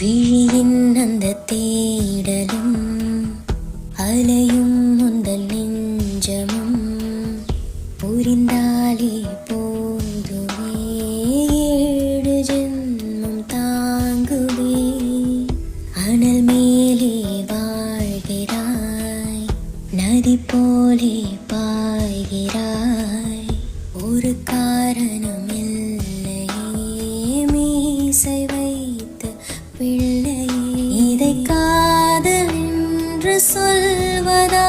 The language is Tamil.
விழியின் அந்த தேடலும் அலையும் முந்தல் நெஞ்சமும் புரிந்தாலே போதுமே, 7 ஜென்மம் தாங்குவே. அனல் மேலே வாழ்கிறாய், நதி போலே பாய்கிறாய். ஒரு காரணம் இல்லையே மீசை வைத்த பிள்ளையே. இதை காதல் என்று சொல்வதா?